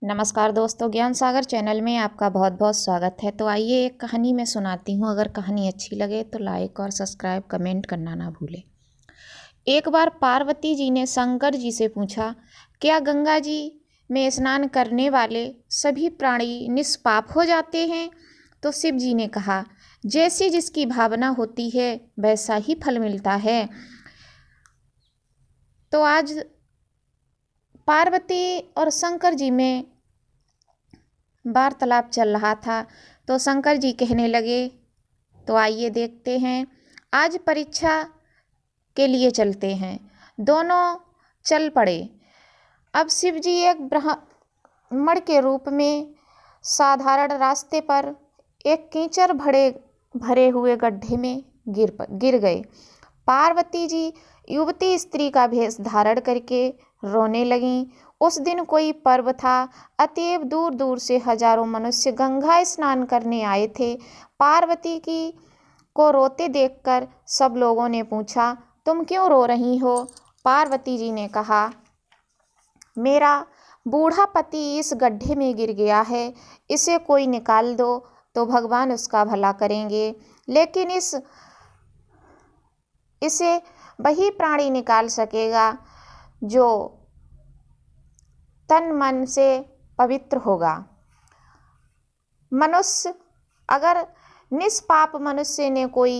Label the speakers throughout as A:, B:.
A: नमस्कार दोस्तों, ज्ञान सागर चैनल में आपका बहुत बहुत स्वागत है। तो आइए एक कहानी मैं सुनाती हूँ। अगर कहानी अच्छी लगे तो लाइक और सब्सक्राइब कमेंट करना ना भूलें। एक बार पार्वती जी ने शंकर जी से पूछा, क्या गंगा जी में स्नान करने वाले सभी प्राणी निष्पाप हो जाते हैं? तो शिव जी ने कहा, जैसी जिसकी भावना होती है वैसा ही फल मिलता है। तो आज पार्वती और शंकर जी में वार्तालाप चल रहा था। तो शंकर जी कहने लगे, तो आइए देखते हैं, आज परीक्षा के लिए चलते हैं। दोनों चल पड़े। अब शिव जी एक ब्राह्मण के रूप में साधारण रास्ते पर एक कीचड़ भरे हुए गड्ढे में गिर गए। पार्वती जी युवती स्त्री का भेष धारण करके रोने लगीं। उस दिन कोई पर्व था, अतएव दूर दूर से हजारों मनुष्य गंगा स्नान करने आए थे। पार्वती की को रोते देखकर सब लोगों ने पूछा, तुम क्यों रो रही हो? पार्वती जी ने कहा, मेरा बूढ़ा पति इस गड्ढे में गिर गया है, इसे कोई निकाल दो तो भगवान उसका भला करेंगे। लेकिन इसे वही प्राणी निकाल सकेगा जो तन मन से पवित्र होगा। मनुष्य अगर निष्पाप मनुष्य ने कोई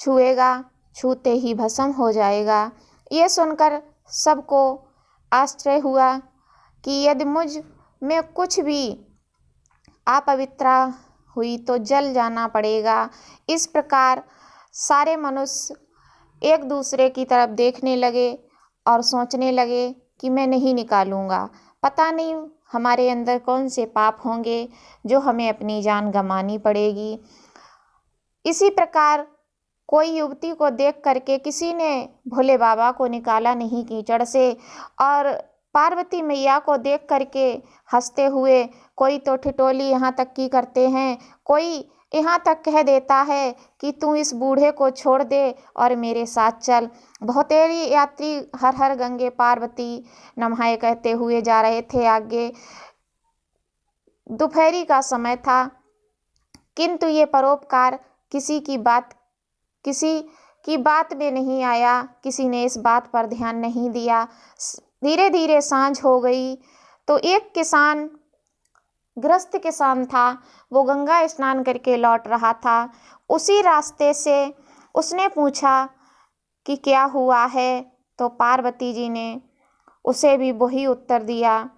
A: छुएगा, छूते ही भस्म हो जाएगा। ये सुनकर सबको आश्चर्य हुआ कि यदि मुझ में कुछ भी अपवित्रता हुई तो जल जाना पड़ेगा। इस प्रकार सारे मनुष्य एक दूसरे की तरफ देखने लगे और सोचने लगे कि मैं नहीं निकालूंगा। पता नहीं हमारे अंदर कौन से पाप होंगे जो हमें अपनी जान गंवानी पड़ेगी। इसी प्रकार कोई युवती को देख करके किसी ने भोले बाबा को निकाला नहीं कीचड़ से, और पार्वती मैया को देख करके हंसते हुए कोई तो ठिठोली यहाँ तक की करते हैं, कोई यहाँ तक कह देता है कि तू इस बूढ़े को छोड़ दे और मेरे साथ चल। बहुतेरे यात्री हर हर गंगे पार्वती नमहाए कहते हुए जा रहे थे आगे। दोपहरी का समय था, किंतु ये परोपकार किसी की बात में नहीं आया। किसी ने इस बात पर ध्यान नहीं दिया। धीरे धीरे सांझ हो गई तो एक किसान, गृहस्थ किसान था, वो गंगा स्नान करके लौट रहा था। उसी रास्ते से उसने पूछा कि क्या हुआ है? तो पार्वती जी ने उसे भी वही उत्तर दिया।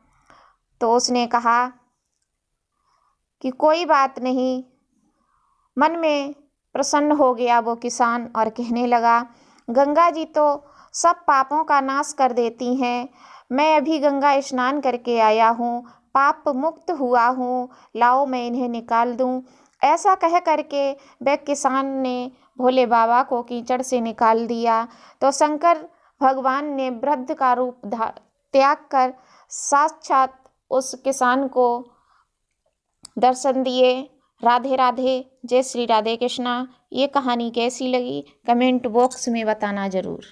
A: तो उसने कहा कि कोई बात नहीं। मन में प्रसन्न हो गया वो किसान और कहने लगा, गंगा जी तो सब पापों का नाश कर देती हैं। मैं अभी गंगा स्नान करके आया हूँ, पाप मुक्त हुआ हूँ, लाओ मैं इन्हें निकाल दूँ। ऐसा कह करके वह किसान ने भोले बाबा को कीचड़ से निकाल दिया। तो शंकर भगवान ने वृद्ध का रूप त्याग कर साक्षात उस किसान को दर्शन दिए। राधे राधे, जय श्री राधे कृष्णा। ये कहानी कैसी लगी कमेंट बॉक्स में बताना ज़रूर।